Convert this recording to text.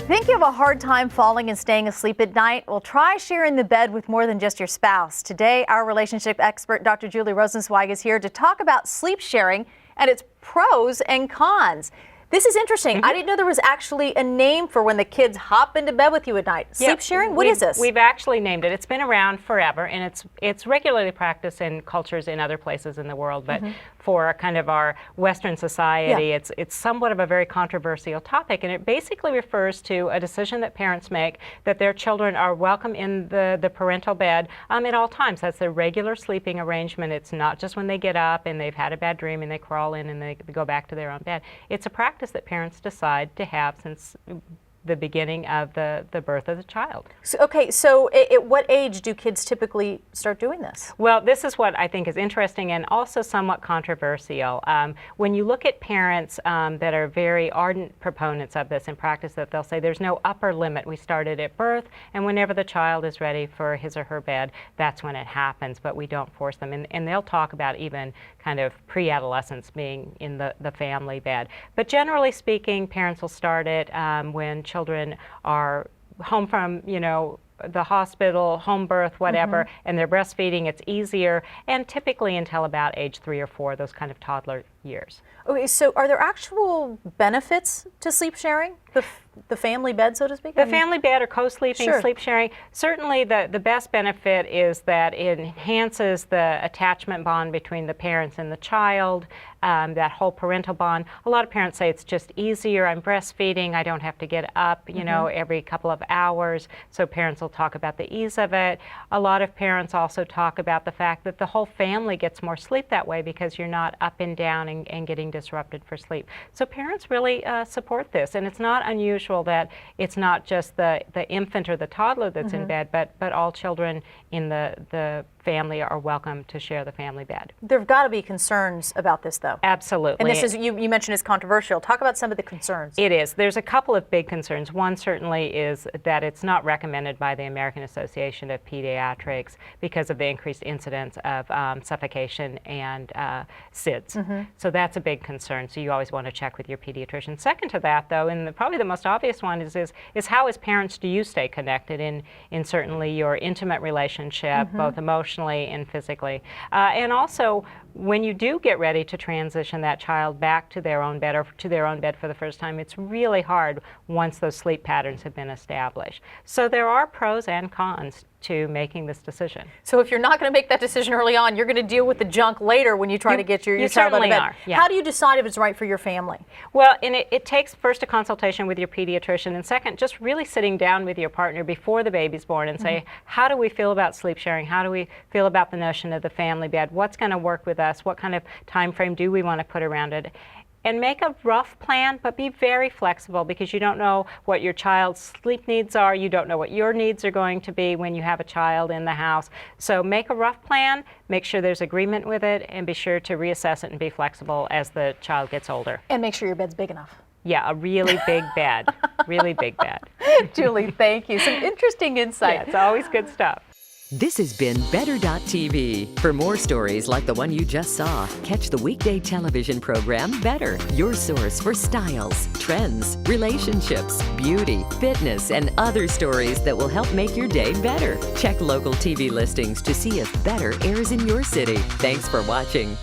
Think you have a hard time falling and staying asleep at night? Well, try sharing the bed with more than just your spouse. Today, our relationship expert, Dr. Julie Rosenzweig, is here to talk about sleep sharing and its pros and cons. This is interesting. I didn't know there was actually a name for when the kids hop into bed with you at night. Sleep sharing? What is this? We've actually named it. It's been around forever, and it's regularly practiced in cultures in other places in the world. But for kind of our Western society, it's somewhat of a very controversial topic, and it basically refers to a decision that parents make that their children are welcome in the parental bed at all times. That's their regular sleeping arrangement. It's not just when they get up and they've had a bad dream and they crawl in and they go back to their own bed. It's a practice that parents decide to have since the beginning of the birth of the child. So at what age do kids typically start doing this? Well, this is what I think is interesting and also somewhat controversial. When you look at parents that are very ardent proponents of this in practice, that they'll say there's no upper limit. We started at birth, and whenever the child is ready for his or her bed, that's when it happens, but we don't force them. And they'll talk about even kind of pre-adolescence being in the family bed. But generally speaking, parents will start it when children are home from, the hospital, home birth, whatever, and they're breastfeeding. It's easier, and typically until about age 3 or 4, those kind of toddler years. Okay, so are there actual benefits to sleep sharing? The family bed, so to speak? The family bed or co-sleeping, sleep sharing, certainly the best benefit is that it enhances the attachment bond between the parents and the child, that whole parental bond. A lot of parents say it's just easier. I'm breastfeeding. I don't have to get up, every couple of hours. So parents will talk about the ease of it. A lot of parents also talk about the fact that the whole family gets more sleep that way because you're not up and down and getting disrupted for sleep. So parents really support this, and it's not unusual that it's not just the infant or the toddler that's in bed, but all children in the family are welcome to share the family bed. There've got to be concerns about this, though. Absolutely. And this is, you mentioned it's controversial. Talk about some of the concerns. It is. There's a couple of big concerns. One certainly is that it's not recommended by the American Association of Pediatrics because of the increased incidence of suffocation and SIDS. So that's a big concern. So you always want to check with your pediatrician. Second to that, though, and probably the most obvious one is how as parents do you stay connected in certainly your intimate relationship, both emotionally and physically. And also, when you do get ready to transition that child back to their own bed or to their own bed for the first time, it's really hard once those sleep patterns have been established. So there are pros and cons to making this decision. So if you're not going to make that decision early on, you're going to deal with the junk later when you try to get your child out of bed. How do you decide if it's right for your family? Well, and it takes first a consultation with your pediatrician, and second, just really sitting down with your partner before the baby's born and say, how do we feel about sleep sharing? How do we feel about the notion of the family bed? What's going to work with us? What kind of time frame do we want to put around it? And make a rough plan, but be very flexible because you don't know what your child's sleep needs are. You don't know what your needs are going to be when you have a child in the house. So make a rough plan, make sure there's agreement with it, and be sure to reassess it and be flexible as the child gets older. And make sure your bed's big enough. Yeah, a really big bed, really big bed. Julie, thank you. Some interesting insight. Yeah, it's always good stuff. This has been Better.tv. For more stories like the one you just saw, catch the weekday television program Better, your source for styles, trends, relationships, beauty, fitness, and other stories that will help make your day better. Check local TV listings to see if Better airs in your city. Thanks for watching.